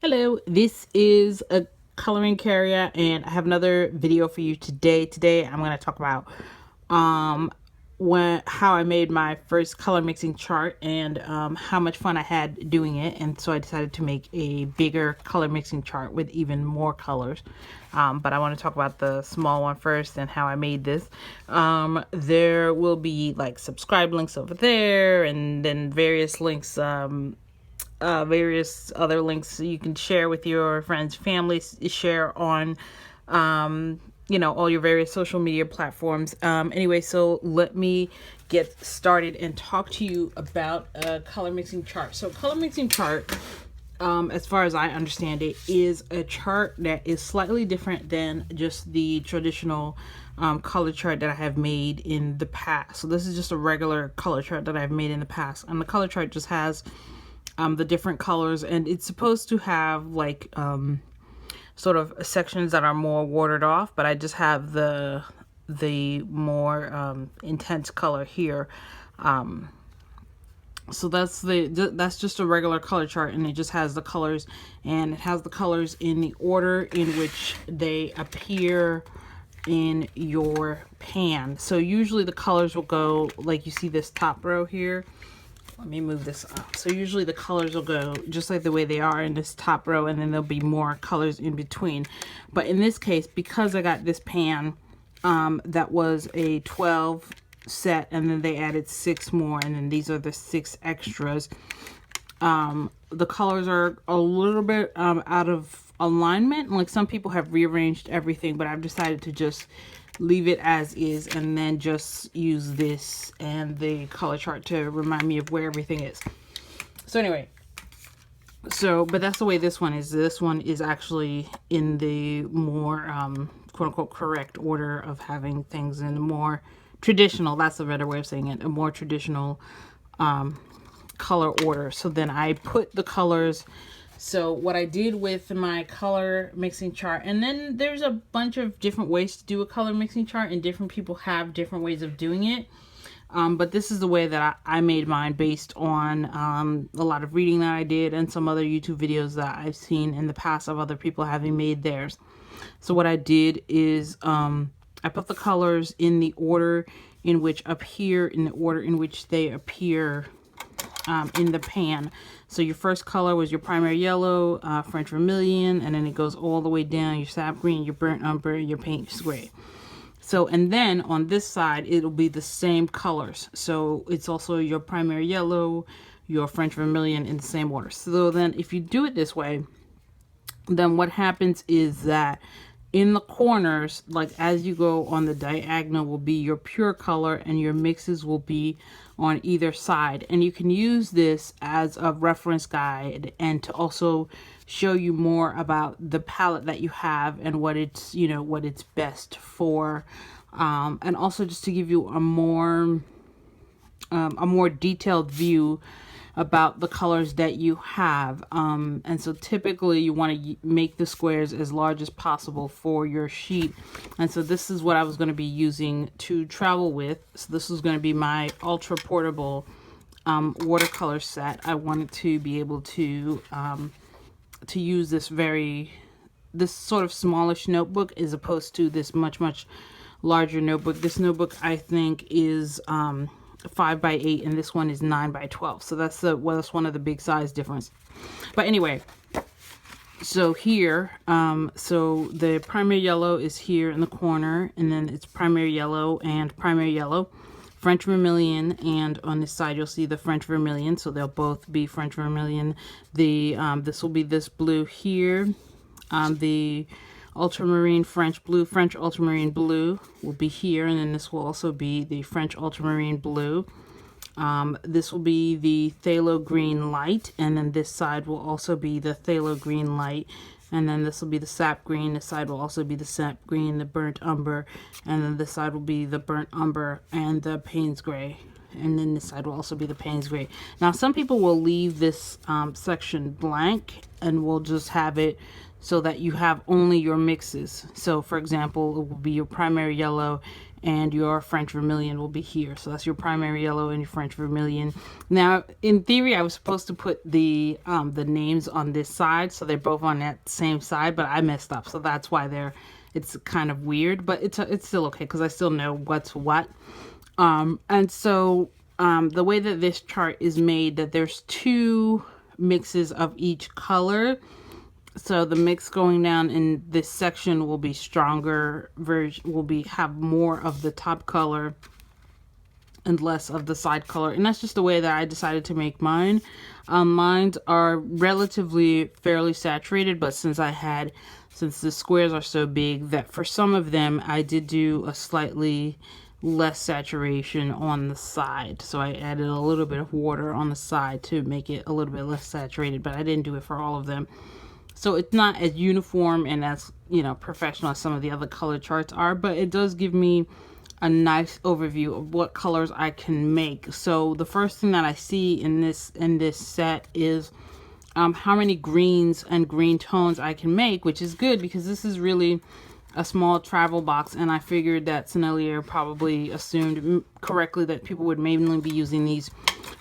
Hello, this is a coloring carrier and I have another video for you today. Today I'm going to talk about how I made my first color mixing chart and how much fun I had doing it. And so I decided to make a bigger color mixing chart with even more colors. But I want to talk about the small one first and how I made this. There will be like subscribe links over there and then various links, various other links you can share with your friends, family, share on, all your various social media platforms. Anyway, so let me get started and talk to you about a color mixing chart. So color mixing chart, as far as I understand it, is a chart that is slightly different than just the traditional color chart that I have made in the past. So this is just a regular color chart that I've made in the past. And the color chart just has the different colors, and it's supposed to have like sort of sections that are more watered off, but I just have the more intense color here. So that's just a regular color chart, and it just has the colors, and it has the colors in the order in which they appear in your pan. So usually the colors will go like you see this top row here. Let me move this up. So usually the colors will go just like the way they are in this top row, and then there'll be more colors in between. But in this case, because I got this pan that was a 12 set, and then they added 6 more, and then these are the 6 extras, the colors are a little bit out of alignment. Like some people have rearranged everything, but I've decided to just leave it as is and then just use this and the color chart to remind me of where everything is. So anyway, but that's the way this one is. This one is actually in the more quote unquote correct order of having things in a more traditional, that's a better way of saying it, a more traditional color order. So then I put the colors. So what I did with my color mixing chart, and then there's a bunch of different ways to do a color mixing chart, and different people have different ways of doing it. But this is the way that I made mine based on a lot of reading that I did and some other YouTube videos that I've seen in the past of other people having made theirs. So what I did is I put the colors in the order in which they appear in the pan. So your first color was your primary yellow, French vermilion, and then it goes all the way down, your sap green, your burnt umber, your paint gray. So, and then on this side, it'll be the same colors. So it's also your primary yellow, your French vermilion in the same order. So then if you do it this way, then what happens is that in the corners, like as you go on the diagonal, will be your pure color, and your mixes will be on either side. And you can use this as a reference guide and to also show you more about the palette that you have and what it's, what it's best for. And also just to give you a more detailed view about the colors that you have. And so typically you want to make the squares as large as possible for your sheet. And so this is what I was going to be using to travel with. So this is going to be my ultra portable watercolor set. I wanted to be able to use this sort of smallish notebook as opposed to this much larger notebook. This notebook I think is 5x8, and this one is 9x12. So that's one of the big size difference. But anyway, so here, so the primary yellow is here in the corner, and then it's primary yellow and primary yellow, French vermilion, and on this side you'll see the French vermilion. So they'll both be French vermilion. This will be this blue here. The ultramarine French ultramarine blue will be here, and then this will also be the French ultramarine blue. This will be the phthalo green light, and then this side will also be the phthalo green light, and then this will be the sap green. This side will also be the sap green, the burnt umber, and then this side will be the burnt umber and the Payne's gray. and then this side will also be the Payne's gray. Now some people will leave this section blank and will just have it so that you have only your mixes. So for example, it will be your primary yellow and your French vermilion will be here. So that's your primary yellow and your French vermilion. Now, in theory, I was supposed to put the names on this side, so they're both on that same side, but I messed up, so that's why it's kind of weird, but it's still okay because I still know what's what. And so the way that this chart is made, that there's 2 mixes of each color. So the mix going down in this section will be stronger, have more of the top color and less of the side color. And that's just the way that I decided to make mine. Mines are relatively fairly saturated, but since the squares are so big, that for some of them I did do a slightly less saturation on the side. So I added a little bit of water on the side to make it a little bit less saturated, but I didn't do it for all of them. So it's not as uniform and as, professional as some of the other color charts are, but it does give me a nice overview of what colors I can make. So the first thing that I see in this set is how many greens and green tones I can make, which is good because this is really a small travel box, and I figured that Sennelier probably assumed correctly that people would mainly be using these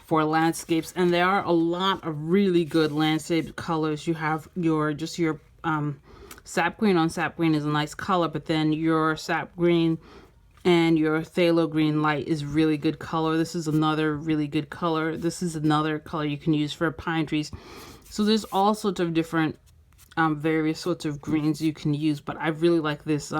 for landscapes, and there are a lot of really good landscape colors. You have your sap green on sap green is a nice color, but then your sap green and your phthalo green light is really good color. This is another really good color. This is another color you can use for pine trees. So there's all sorts of different various sorts of greens you can use, but I really like this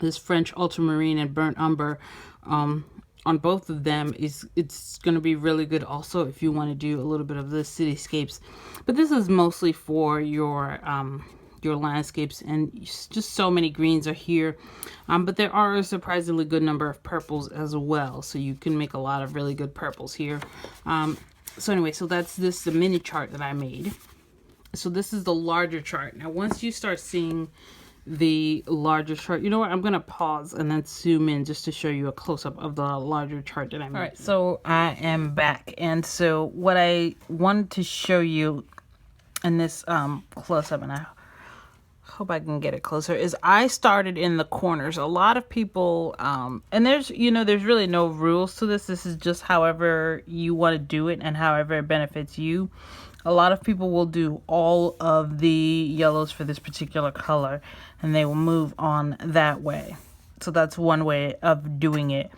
this French ultramarine and burnt umber on both of them. It's going to be really good also if you want to do a little bit of the cityscapes, but this is mostly for your landscapes, and just so many greens are here, but there are a surprisingly good number of purples as well, so you can make a lot of really good purples here. So anyway, so that's the mini chart that I made. So this is the larger chart. Now once you start seeing the larger chart, you know what, I'm gonna pause and then zoom in just to show you a close-up of the larger chart that I made. All right, so I am back, and so what I wanted to show you in this close-up, and I hope I can get it closer, is I started in the corners. A lot of people and there's really no rules to this. This is just however you want to do it and however it benefits you. A lot of people will do all of the yellows for this particular color, and they will move on that way. So that's one way of doing it.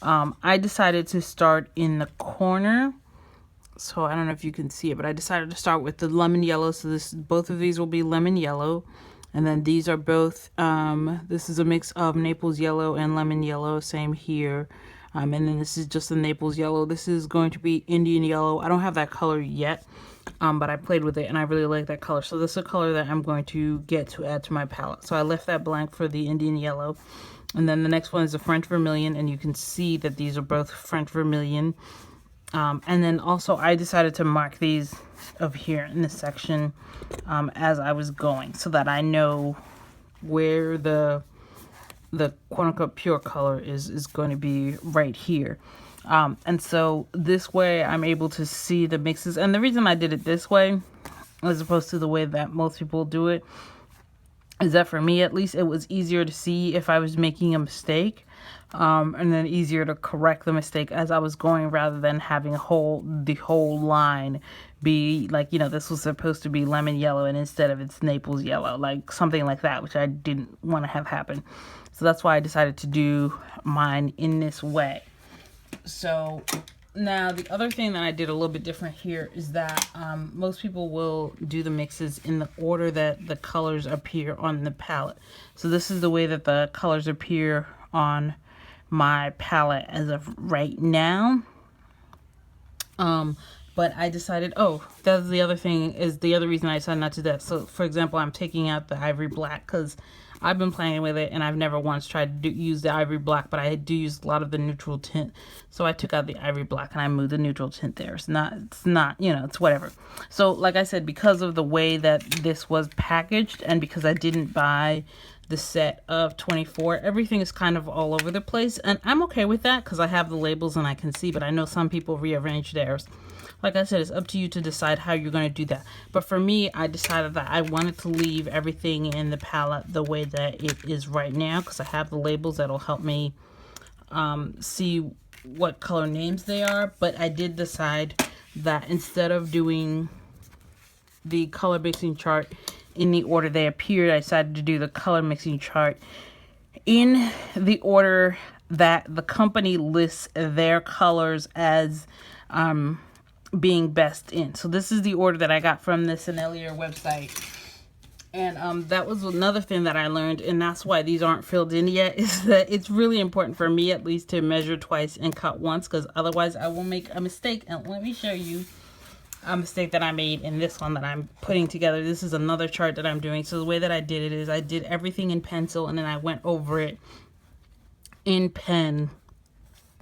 I decided to start in the corner. So I don't know if you can see it, but I decided to start with the lemon yellow. So both of these will be lemon yellow. And then these are both, this is a mix of Naples Yellow and lemon yellow, same here. And then this is just the Naples Yellow. This is going to be Indian Yellow. I don't have that color yet, but I played with it and I really like that color. So this is a color that I'm going to get to add to my palette. So I left that blank for the Indian Yellow. And then the next one is the French Vermilion, and you can see that these are both French Vermilion. And then also I decided to mark these over here in this section as I was going, so that I know where the quote-unquote pure color is going to be right here. And so this way I'm able to see the mixes. And the reason I did it this way as opposed to the way that most people do it is that for me at least, it was easier to see if I was making a mistake, and then easier to correct the mistake as I was going, rather than having the whole line be like, this was supposed to be lemon yellow and instead of it's Naples Yellow, like something like that, which I didn't want to have happen. So that's why I decided to do mine in this way. So now the other thing that I did a little bit different here is that most people will do the mixes in the order that the colors appear on the palette. So this is the way that the colors appear on my palette as of right now. But I decided, that's the other thing, is the other reason I decided not to do that. So for example, I'm taking out the ivory black because I've been playing with it and I've never once tried to use the ivory black, but I do use a lot of the neutral tint. So I took out the ivory black and I moved the neutral tint there. It's not, it's whatever. So like I said, because of the way that this was packaged and because I didn't buy the set of 24. Everything is kind of all over the place, and I'm okay with that because I have the labels and I can see, but I know some people rearrange theirs. Like I said, it's up to you to decide how you're going to do that. But for me, I decided that I wanted to leave everything in the palette the way that it is right now because I have the labels that'll help me see what color names they are. But I did decide that instead of doing the color mixing chart in the order they appeared, I decided to do the color mixing chart in the order that the company lists their colors as being best in. So this is the order that I got from the Sennelier website. And that was another thing that I learned, and that's why these aren't filled in yet, is that it's really important for me at least to measure twice and cut once, because otherwise I will make a mistake. And let me show you a mistake that I made in this one that I'm putting together. This is another chart that I'm doing. So the way that I did it is I did everything in pencil, and then I went over it in pen.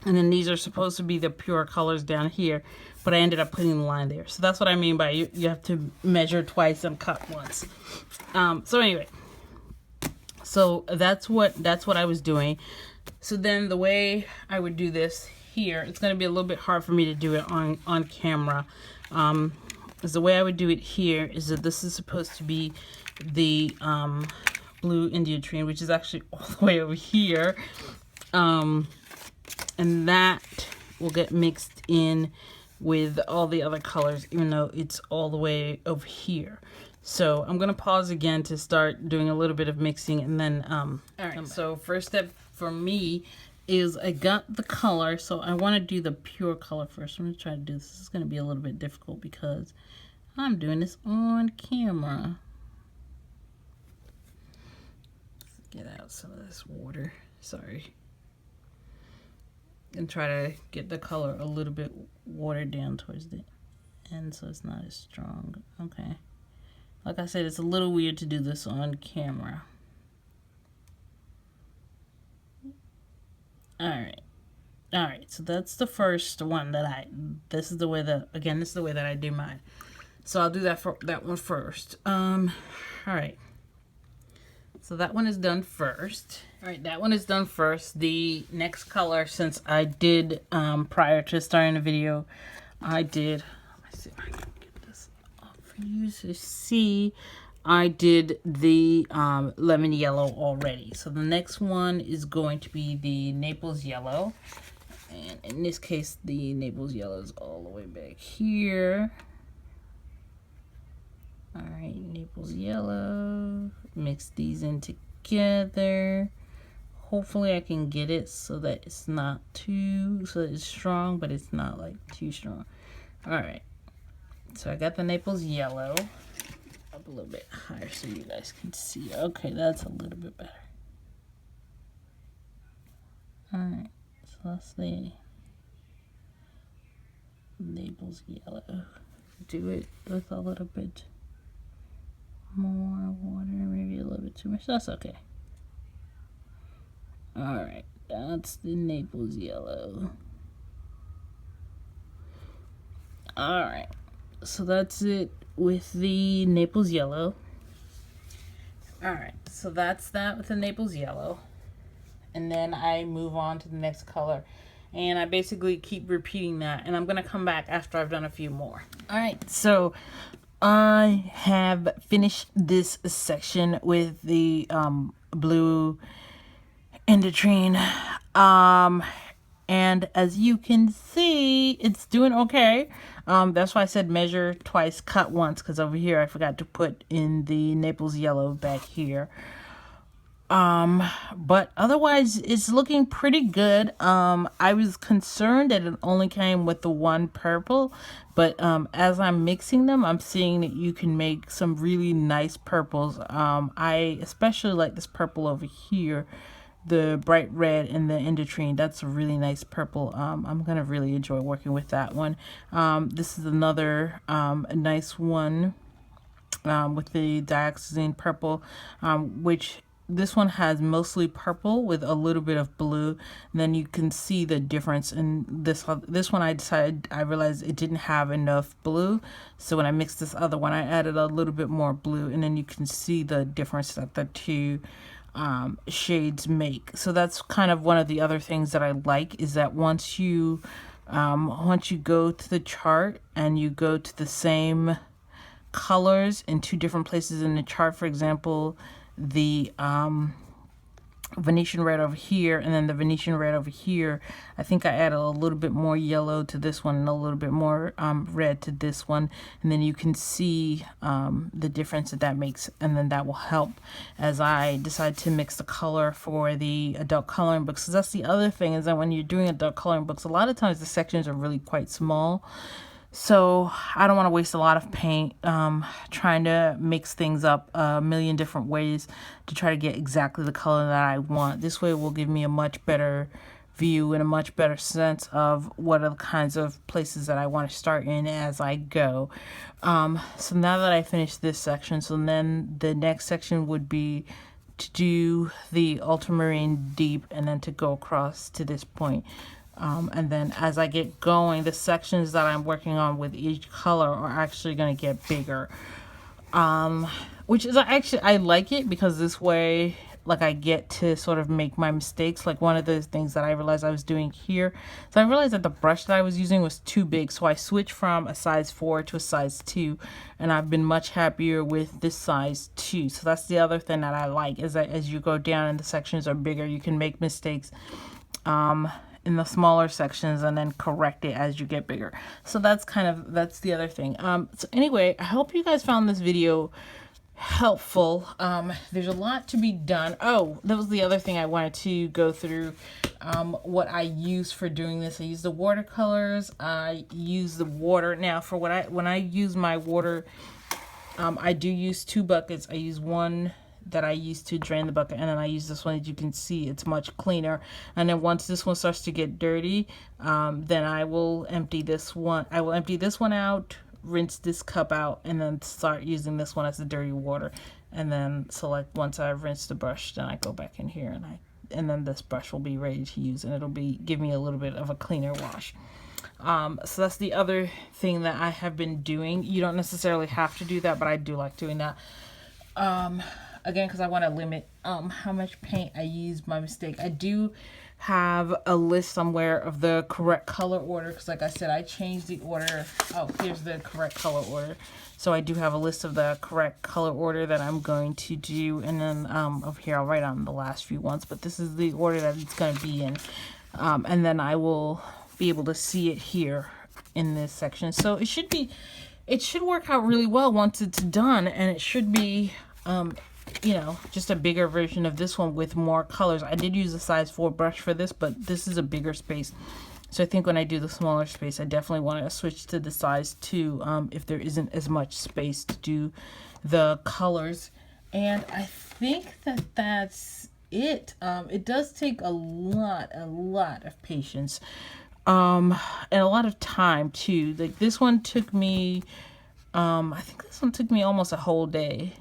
And then these are supposed to be the pure colors down here, but I ended up putting the line there. So that's what I mean by you have to measure twice and cut once. So anyway, so that's what I was doing. So then the way I would do this here, it's going to be a little bit hard for me to do it on camera. Is the way I would do it here is that this is supposed to be the blue India tree, which is actually all the way over here. And that will get mixed in with all the other colors, even though it's all the way over here. So I'm going to pause again to start doing a little bit of mixing, and then, all right, so first step for me is I got the color, so I want to do the pure color first. I'm going to try to do this. This is going to be a little bit difficult because I'm doing this on camera. Get out some of this water. Sorry. And try to get the color a little bit watered down towards the end so it's not as strong. Okay. Like I said, it's a little weird to do this on camera. Alright. Alright, so that's the first one that this is the way that I do mine. So I'll do that one first. Alright. So that one is done first. All right, that one is done first. The next color, since I did, prior to starting the video, let me see if I can get this up for you to see. I did the lemon yellow already. So the next one is going to be the Naples Yellow. And in this case, the Naples Yellow is all the way back here. All right, Naples Yellow. Mix these in together. Hopefully I can get it so that it's not so that it's strong, but it's not like too strong. All right, so I got the Naples Yellow up a little bit higher so you guys can see. Okay, that's a little bit better. All right, so that's the Naples Yellow. Do it with a little bit more water, maybe a little bit too much. That's okay. Alright, that's the Naples Yellow. Alright, so that's it with the Naples Yellow. Alright, so that's that with the Naples Yellow. And then I move on to the next color. And I basically keep repeating that. And I'm going to come back after I've done a few more. Alright, so I have finished this section with the blue Endotrine, and as you can see, it's doing okay. That's why I said measure twice, cut once, because over here I forgot to put in the Naples Yellow back here. But otherwise it's looking pretty good. I was concerned that it only came with the one purple, but as I'm mixing them, I'm seeing that you can make some really nice purples. I especially like this purple over here, the bright red and the Endotrine. That's a really nice purple. I'm gonna really enjoy working with that one. This is another nice one with the dioxazine purple, which this one has mostly purple with a little bit of blue. And then you can see the difference in this one. I realized it didn't have enough blue, so when I mixed this other one, I added a little bit more blue, and then you can see the difference that the two shades make. So that's kind of one of the other things that I like, is that once you go to the chart and you go to the same colors in two different places in the chart, for example, the Venetian red over here and then the Venetian red over here, I think I added a little bit more yellow to this one and a little bit more red to this one, and then you can see the difference that makes, and then that will help as I decide to mix the color for the adult coloring books. So that's the other thing, is that when you're doing adult coloring books, a lot of times the sections are really quite small. So I don't want to waste a lot of paint trying to mix things up a million different ways to try to get exactly the color that I want. This way will give me a much better view and a much better sense of what are the kinds of places that I want to start in as I go. So now that I finished this section, so then the next section would be to do the ultramarine deep and then to go across to this point. And then as I get going, the sections that I'm working on with each color are actually going to get bigger, which is actually, I like it because this way, like, I get to sort of make my mistakes. Like, one of the things that I realized I was doing here, so I realized that the brush that I was using was too big, so I switched from a size 4 to a size 2, and I've been much happier with this size 2. So that's the other thing that I like, is that as you go down and the sections are bigger, you can make mistakes in the smaller sections and then correct it as you get bigger. So that's the other thing. So anyway, I hope you guys found this video helpful. There's a lot to be done. Oh, that was the other thing I wanted to go through. What I use for doing this, I use the watercolors. I use the water. Now for when I use my water, I do use 2 buckets. I use one that I use to drain the bucket, and then I use this one. As you can see, it's much cleaner. And then once this one starts to get dirty, then I will empty this one. I will empty this one out, rinse this cup out, and then start using this one as the dirty water. And then select, once I've rinsed the brush, then I go back in here and then this brush will be ready to use, and it'll give me a little bit of a cleaner wash. So that's the other thing that I have been doing. You don't necessarily have to do that, but I do like doing that. Again, because I want to limit how much paint I use by mistake. I do have a list somewhere of the correct color order, because like I said, I changed the order. Oh, here's the correct color order. So I do have a list of the correct color order that I'm going to do, and then over here I'll write on the last few ones, but this is the order that it's going to be in, and then I will be able to see it here in this section. So it should work out really well once it's done, and it should be you know, just a bigger version of this one with more colors. I did use a size 4 brush for this, but this is a bigger space. So I think when I do the smaller space, I definitely want to switch to the size 2 if there isn't as much space to do the colors. And I think that that's it. It does take a lot of patience and a lot of time too. Like, this one took me I think this one took me almost a whole day.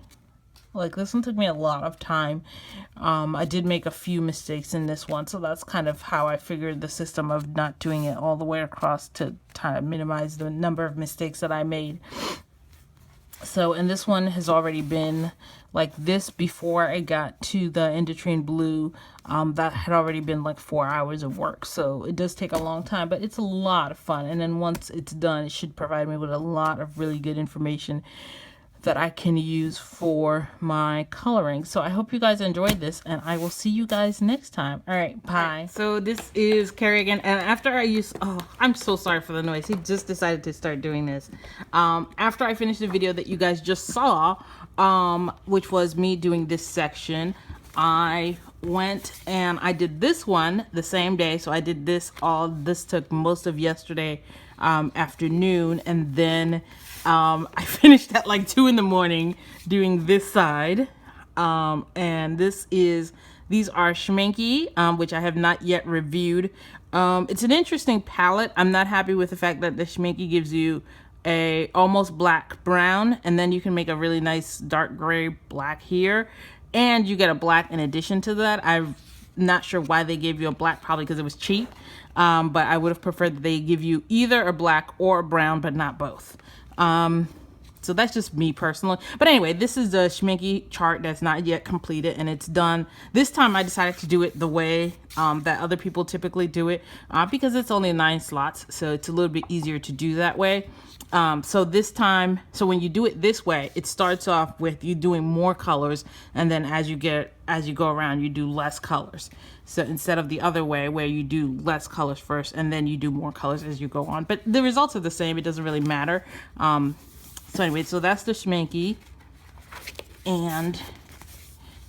Like, this one took me a lot of time. I did make a few mistakes in this one, so that's kind of how I figured the system of not doing it all the way across to kind of minimize the number of mistakes that I made. So, and this one has already been like this before I got to the Indotrine blue. That had already been like 4 hours of work. So it does take a long time, but it's a lot of fun. And then once it's done, it should provide me with a lot of really good information that I can use for my coloring. So I hope you guys enjoyed this, and I will see you guys next time. All right, bye. So this is Carrie again, and after I use, oh, I'm so sorry for the noise. He just decided to start doing this. After I finished the video that you guys just saw, which was me doing this section, I went and I did this one the same day. So I did this took most of yesterday afternoon, and then I finished at like 2 in the morning doing this side. And these are Schminky, which I have not yet reviewed. It's an interesting palette. I'm not happy with the fact that the Schminky gives you a almost black brown, and then you can make a really nice dark gray black here, and you get a black in addition to that. I'm not sure why they gave you a black, probably because it was cheap. But I would have preferred that they give you either a black or a brown, but not both. So that's just me personally. But anyway, this is the Schminky chart that's not yet completed, and it's done. This time I decided to do it the way that other people typically do it, because it's only 9 slots, so it's a little bit easier to do that way. So this time, so when you do it this way, it starts off with you doing more colors, and then as you go around, you do less colors. So instead of the other way where you do less colors first and then you do more colors as you go on, but the results are the same. It doesn't really matter. So anyway, so that's the Schminky, and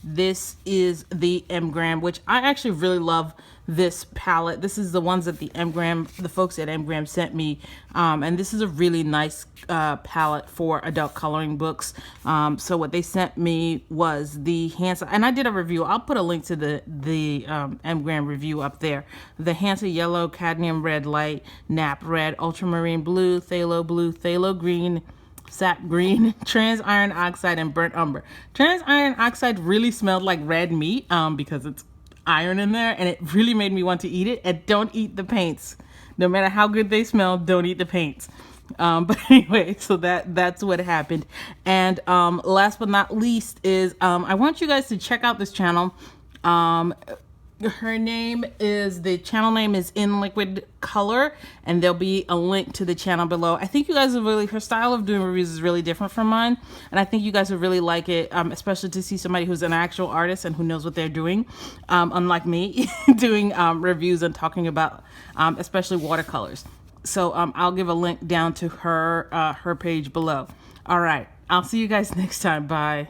this is the Mgram, which I actually really love this palette. This is the ones that the folks at Mgram sent me, and this is a really nice palette for adult coloring books. So what they sent me was the Hansa, and I did a review. I'll put a link to the Mgram review up there. The Hansa Yellow, Cadmium Red Light, Nap Red, Ultramarine Blue, Phthalo Green, Sap Green, Trans Iron Oxide, and Burnt Umber. Trans Iron Oxide really smelled like red meat because it's iron in there, and it really made me want to eat it. And don't eat the paints. No matter how good they smell, don't eat the paints. But anyway, so that's what happened. And last but not least is I want you guys to check out this channel. The channel name is In Liquid Color, and there'll be a link to the channel below. I think you guys will her style of doing reviews is really different from mine, and I think you guys would really like it, especially to see somebody who's an actual artist and who knows what they're doing, unlike me, doing reviews and talking about especially watercolors. So I'll give a link down to her page below. All right, I'll see you guys next time. Bye.